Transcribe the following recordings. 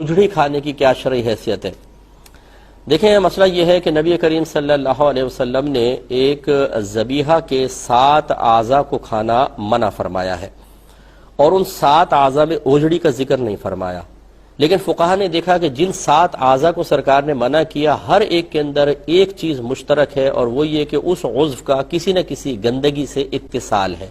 اجڑی کھانے کی کیا شرعی حیثیت ہے؟ دیکھیں، مسئلہ یہ ہے کہ نبی کریم صلی اللہ علیہ وسلم نے ایک ذبیحہ کے 7 اعضاء کو کھانا منع فرمایا ہے، اور ان 7 اعضاء میں اوجڑی کا ذکر نہیں فرمایا۔ لیکن فقہا نے دیکھا کہ جن 7 اعضاء کو سرکار نے منع کیا، ہر ایک کے اندر ایک چیز مشترک ہے، اور وہ یہ کہ اس عضو کا کسی نہ کسی گندگی سے اتصال ہے۔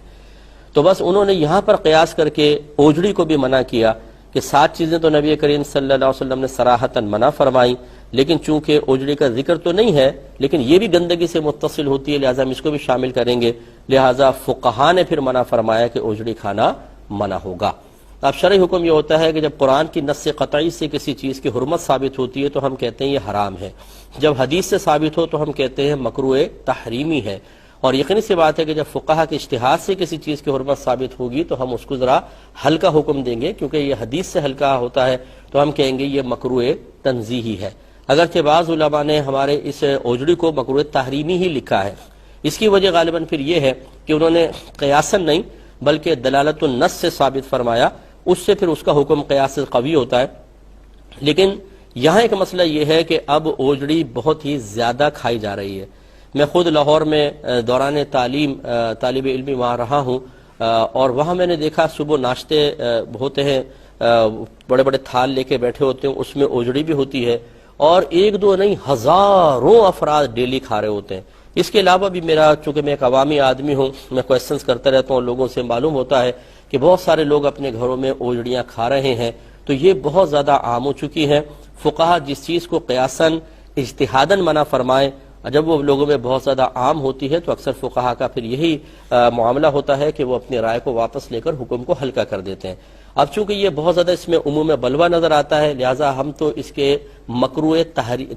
تو بس انہوں نے یہاں پر قیاس کر کے اوجڑی کو بھی منع کیا کہ 7 چیزیں تو نبی کریم صلی اللہ علیہ وسلم نے صراحتاً منع فرمائیں، لیکن چونکہ اوجڑی کا ذکر تو نہیں ہے، لیکن یہ بھی گندگی سے متصل ہوتی ہے، لہٰذا ہم اس کو بھی شامل کریں گے، لہٰذا فقہا نے پھر منع فرمایا کہ اوجڑی کھانا منع ہوگا۔ اب شرعی حکم یہ ہوتا ہے کہ جب قرآن کی نص قطعی سے کسی چیز کی حرمت ثابت ہوتی ہے تو ہم کہتے ہیں یہ حرام ہے، جب حدیث سے ثابت ہو تو ہم کہتے ہیں مکروہ تحریمی ہے، اور یقینی سی بات ہے کہ جب فقہا کے اجتہاد سے کسی چیز کی حرمت ثابت ہوگی تو ہم اس کو ذرا ہلکا حکم دیں گے، کیونکہ یہ حدیث سے ہلکا ہوتا ہے تو ہم کہیں گے یہ مکروہ تنزیہی ہے۔ اگرچہ بعض علماء نے ہمارے اس اوجڑی کو مکروہ تحریمی ہی لکھا ہے، اس کی وجہ غالباً پھر یہ ہے کہ انہوں نے قیاساً نہیں بلکہ دلالت النص سے ثابت فرمایا، اس سے پھر اس کا حکم قیاس سے قوی ہوتا ہے۔ لیکن یہاں ایک مسئلہ یہ ہے کہ اب اوجڑی بہت ہی زیادہ کھائی جا رہی ہے۔ میں خود لاہور میں دوران تعلیم طالب علمی وہاں رہا ہوں، اور وہاں میں نے دیکھا صبح ناشتے ہوتے ہیں، بڑے بڑے تھال لے کے بیٹھے ہوتے ہیں، اس میں اوجڑی بھی ہوتی ہے، اور ایک دو نہیں ہزاروں افراد ڈیلی کھا رہے ہوتے ہیں۔ اس کے علاوہ بھی چونکہ میں ایک عوامی آدمی ہوں، میں کویسچنز کرتا رہتا ہوں، لوگوں سے معلوم ہوتا ہے کہ بہت سارے لوگ اپنے گھروں میں اوجڑیاں کھا رہے ہیں، تو یہ بہت زیادہ عام ہو چکی ہے۔ فقہا جس چیز کو قیاساً اجتہاداً منع فرمائے، جب وہ لوگوں میں بہت زیادہ عام ہوتی ہے تو اکثر فقہا کا پھر یہی معاملہ ہوتا ہے کہ وہ اپنی رائے کو واپس لے کر حکم کو ہلکا کر دیتے ہیں۔ اب چونکہ یہ بہت زیادہ اس میں عموم بلوہ نظر آتا ہے، لہٰذا ہم تو اس کے مکروہ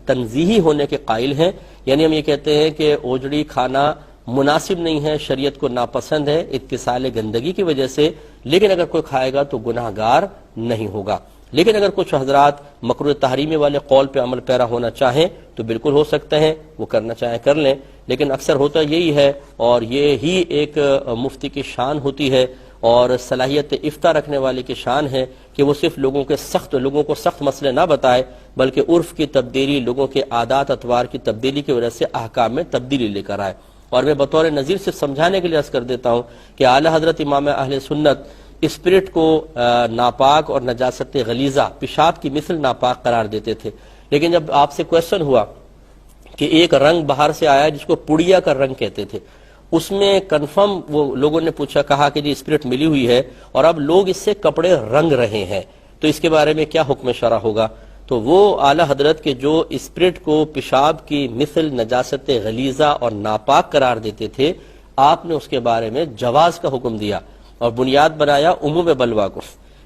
تنزیہی ہونے کے قائل ہیں، یعنی ہم یہ کہتے ہیں کہ اوجڑی کھانا مناسب نہیں ہے، شریعت کو ناپسند ہے اتصال گندگی کی وجہ سے، لیکن اگر کوئی کھائے گا تو گناہ گار نہیں ہوگا۔ لیکن اگر کچھ حضرات مکروہ تحریمی والے قول پہ عمل پیرا ہونا چاہیں تو بالکل ہو سکتے ہیں، وہ کرنا چاہیں کر لیں، لیکن اکثر ہوتا یہی ہے، اور یہ ہی ایک مفتی کی شان ہوتی ہے اور صلاحیت افتاء رکھنے والے کی شان ہے کہ وہ صرف لوگوں کو سخت مسئلے نہ بتائے، بلکہ عرف کی تبدیلی، لوگوں کے عادات اطوار کی تبدیلی کی وجہ سے احکام میں تبدیلی لے کر آئے۔ اور میں بطور نظیر صرف سمجھانے کے لیے عرض کر دیتا ہوں کہ اعلی حضرت امام اہل سنت اسپرٹ کو ناپاک اور نجاست غلیظہ، پیشاب کی مثل ناپاک قرار دیتے تھے، لیکن جب آپ سے کویسچن ہوا کہ ایک رنگ باہر سے آیا جس کو پڑیا کا رنگ کہتے تھے، اس میں کنفرم وہ لوگوں نے کہا کہ جی اسپرٹ ملی ہوئی ہے اور اب لوگ اس سے کپڑے رنگ رہے ہیں، تو اس کے بارے میں کیا حکم شرع ہوگا؟ تو وہ اعلی حضرت کے جو اسپرٹ کو پیشاب کی مثل نجاست غلیظہ اور ناپاک قرار دیتے تھے، آپ نے اس کے بارے میں جواز کا حکم دیا اور بنیاد بنایا عموم بلوہ کو،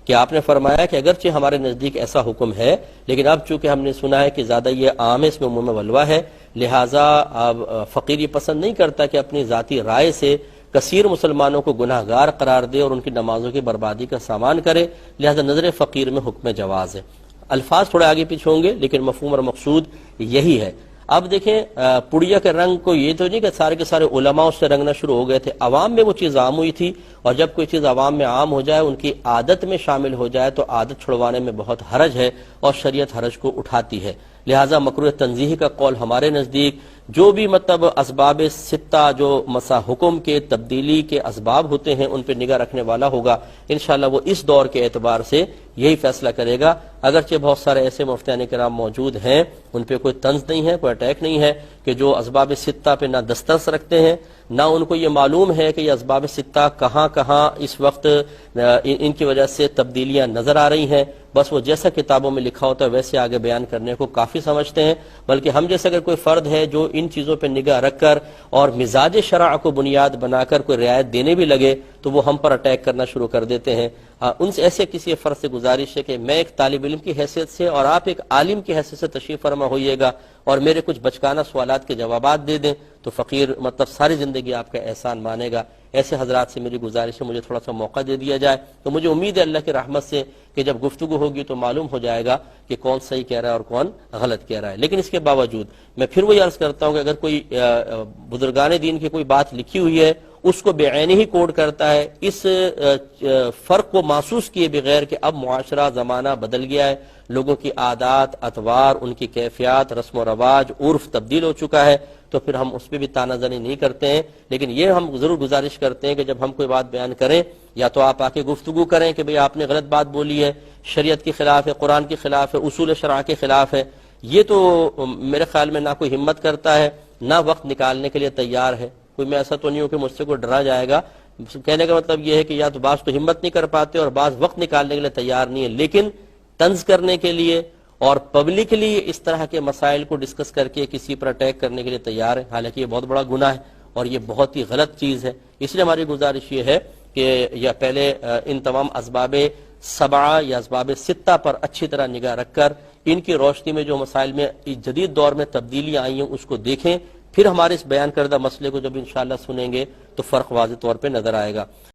کہ آپ نے فرمایا کہ اگرچہ ہمارے نزدیک ایسا حکم ہے، لیکن اب چونکہ ہم نے سنا ہے کہ زیادہ یہ عام ہے، اس میں عموم بلوہ ہے، لہٰذا اب فقیر یہ پسند نہیں کرتا کہ اپنی ذاتی رائے سے کثیر مسلمانوں کو گناہ گار قرار دے اور ان کی نمازوں کی بربادی کا سامان کرے، لہٰذا نظر فقیر میں حکم جواز ہے۔ الفاظ تھوڑے آگے پیچھے ہوں گے لیکن مفہوم اور مقصود یہی ہے۔ اب دیکھیں، پڑیا کے رنگ کو یہ تو نہیں کہ سارے کے سارے علماء اس سے رنگنا شروع ہو گئے تھے، عوام میں وہ چیز عام ہوئی تھی، اور جب کوئی چیز عوام میں عام ہو جائے، ان کی عادت میں شامل ہو جائے تو عادت چھڑوانے میں بہت حرج ہے، اور شریعت حرج کو اٹھاتی ہے۔ لہٰذا مکروہ تنزیہی کا قول ہمارے نزدیک جو بھی اسباب 6 جو مسا حکم کے تبدیلی کے اسباب ہوتے ہیں ان پہ نگاہ رکھنے والا ہوگا، انشاءاللہ وہ اس دور کے اعتبار سے یہی فیصلہ کرے گا۔ اگرچہ بہت سارے ایسے مفتیان کرام موجود ہیں، ان پہ کوئی طنز نہیں ہے، کوئی اٹیک نہیں ہے، کہ جو اسباب 6 پہ نہ دسترس رکھتے ہیں، نہ ان کو یہ معلوم ہے کہ یہ اسباب 6 کہاں اس وقت ان کی وجہ سے تبدیلیاں نظر آ رہی ہیں، بس وہ جیسا کتابوں میں لکھا ہوتا ہے ویسے آگے بیان کرنے کو کافی سمجھتے ہیں۔ بلکہ ہم جیسے اگر کوئی فرد ہے جو ان چیزوں پہ نگاہ رکھ کر اور مزاج شرع کو بنیاد بنا کر کوئی رعایت دینے بھی لگے تو وہ ہم پر اٹیک کرنا شروع کر دیتے ہیں۔ ان سے ایسے کسی فرد سے گزارش ہے کہ میں ایک طالب علم کی حیثیت سے اور آپ ایک عالم کی حیثیت سے تشریف فرما ہوئیے گا اور میرے کچھ بچکانہ سوالات کے جوابات دے دیں تو فقیر ساری زندگی آپ کا احسان مانے گا۔ ایسے حضرات سے میری گزارش ہے مجھے تھوڑا سا موقع دے دیا جائے، تو مجھے امید ہے اللہ کی رحمت سے کہ جب گفتگو ہوگی تو معلوم ہو جائے گا کہ کون صحیح کہہ رہا ہے اور کون غلط کہہ رہا ہے۔ لیکن اس کے باوجود میں پھر وہی عرض کرتا ہوں کہ اگر کوئی بزرگان دین کی کوئی بات لکھی ہوئی ہے اس کو بے عینی ہی کوڈ کرتا ہے، اس فرق کو محسوس کیے بغیر کہ اب معاشرہ زمانہ بدل گیا ہے، لوگوں کی عادات، اطوار، ان کی کیفیات، رسم و رواج، عرف تبدیل ہو چکا ہے، تو پھر ہم اس پہ بھی تانہ زنی نہیں کرتے ہیں، لیکن یہ ہم ضرور گزارش کرتے ہیں کہ جب ہم کوئی بات بیان کریں یا تو آپ آ کے گفتگو کریں کہ بھئی آپ نے غلط بات بولی ہے، شریعت کے خلاف ہے، قرآن کے خلاف ہے، اصول شرع کے خلاف ہے، یہ تو میرے خیال میں نہ کوئی ہمت کرتا ہے نہ وقت نکالنے کے لیے تیار ہے۔ کوئی میں ایسا تو نہیں ہوں کہ مجھ سے کوئی ڈرا جائے گا، کہنے کا مطلب یہ ہے کہ یا تو بعض تو ہمت نہیں کر پاتے اور بعض وقت نکالنے کے لیے تیار نہیں ہے، لیکن طنز کرنے کے لیے اور پبلکلی اس طرح کے مسائل کو ڈسکس کر کے کسی پر اٹیک کرنے کے لیے تیار ہے، حالانکہ یہ بہت بڑا گناہ ہے اور یہ بہت ہی غلط چیز ہے۔ اس لیے ہماری گزارش یہ ہے کہ یا پہلے ان تمام اسباب سبعہ یا اسباب ستہ پر اچھی طرح نگاہ رکھ کر ان کی روشنی میں جو مسائل میں جدید دور میں تبدیلیاں آئی ہیں اس کو دیکھیں، پھر ہمارے اس بیان کردہ مسئلے کو جب انشاءاللہ سنیں گے تو فرق واضح طور پہ نظر آئے گا۔